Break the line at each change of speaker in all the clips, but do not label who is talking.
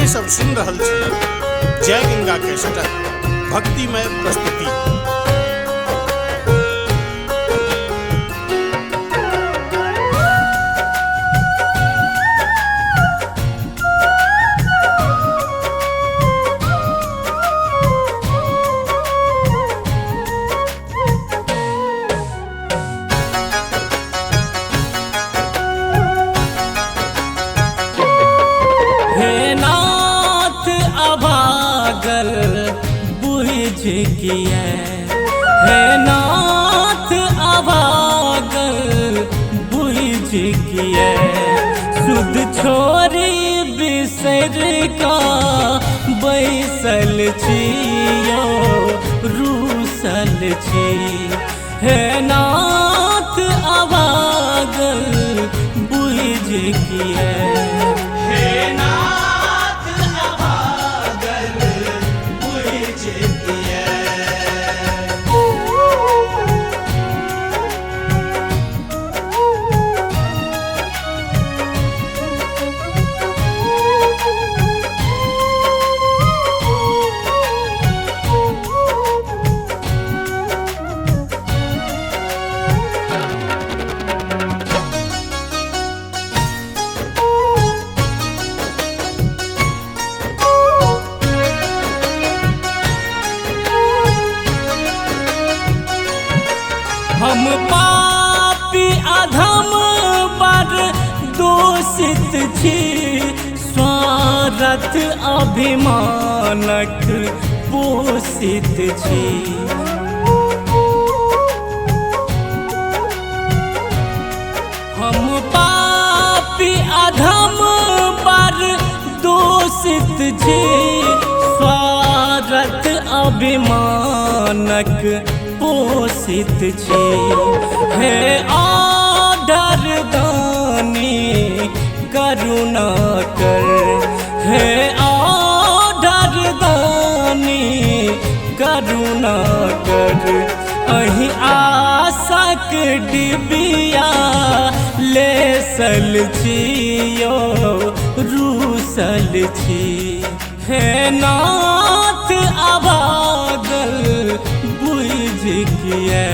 अपने सब सुन रहल छी जय गंगा के सटक भक्तिमय प्रस्तुति।
किए हे नाथ अभागल बुझ किए सुध छोरी बिसर का बैसल छियो रूसल छी। हे नाथ अभागल बुझ किए हम पापी अधम पर दोषित छी स्वार्थ अभिमानक पोषित छी। हम पापी अधम पर दोषित छी स्वार्थ अभिमानक पोषित छी। हे आदर दानी करुणा कर हे आदर दानी करुणा कर अहि आशक डिबिया लेसल छियो रूसल छी। हे नाथ अभागल किए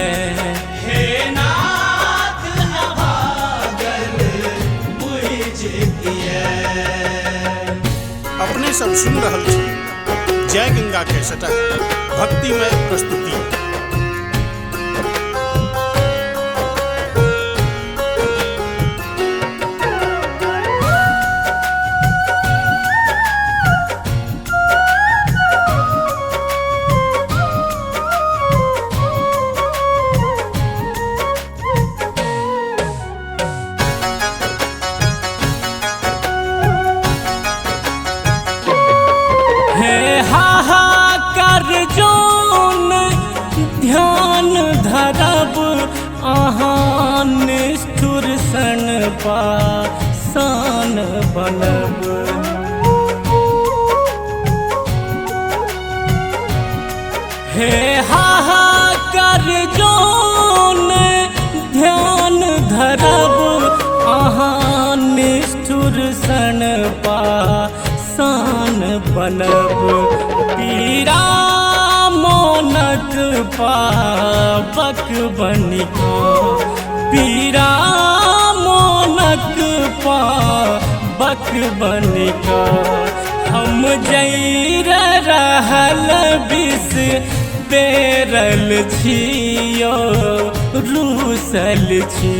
हे नाथ अभागल बुझ किए।
अपने सब सुन रहल छी जय गंगा के सटक भक्तिमय प्रस्तुति।
जोन ध्यान धरब अहाँ निष्ठुर सन पासान बनब। हे हाहाकार जोन ध्यान धरब अहाँ निष्ठुर सन पासान बनब। पीरा मोनक पावक बनिका पीरा मोनक पावक बनिका हम जैर रहल विष पेरल छियो रूसल छी।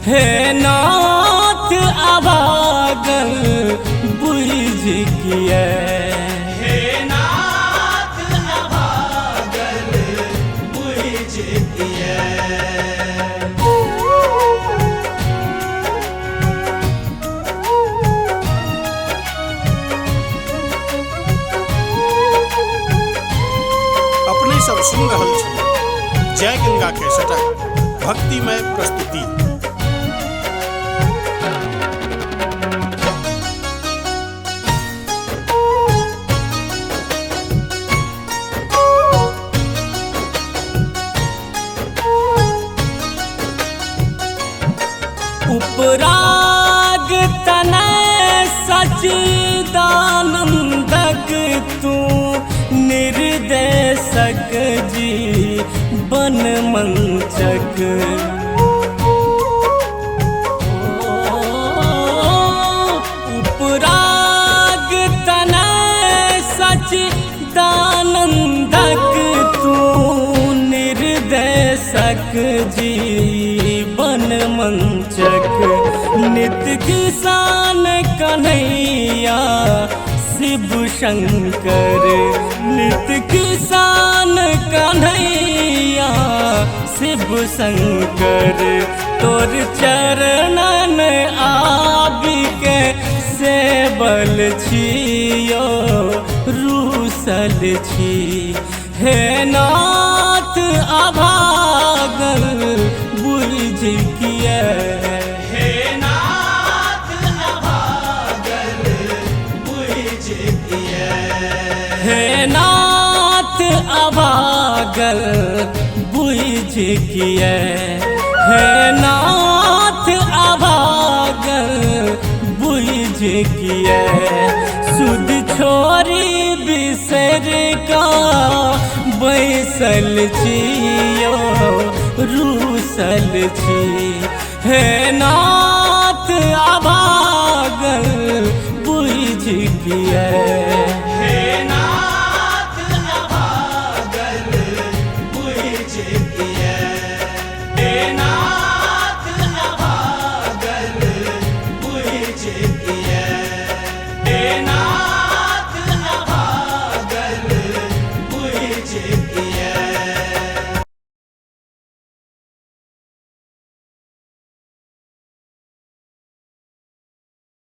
हे नाथ अभागल बुझ किए
अपने सब सुन रहल छी जय गंगा के सटक भक्तिमय प्रस्तुति।
उपराग तनय सचिदानंद जी बन मंचक उपराग तनय सच दानंदक तू निर्देशक जी बन मंचक नित्य किसान कन्हैया शिव शंकर नित्य किसान कन्हैया शिव शंकर तोर चरणन आबि के सेवल छियो रूसल छी हे नाथ अभागल बुझ किया
हे नाथ अभागल बुझ किया
हे नाथ अभागल बुझ किया हे नाथ अभागल बुझ किया सुध छोरी बिसर का बैसल छियो रूसल छी हे नाथ अभागल बुझ किया
हे नाथ अभागल बुझ किया हे नाथ अभागल बुझ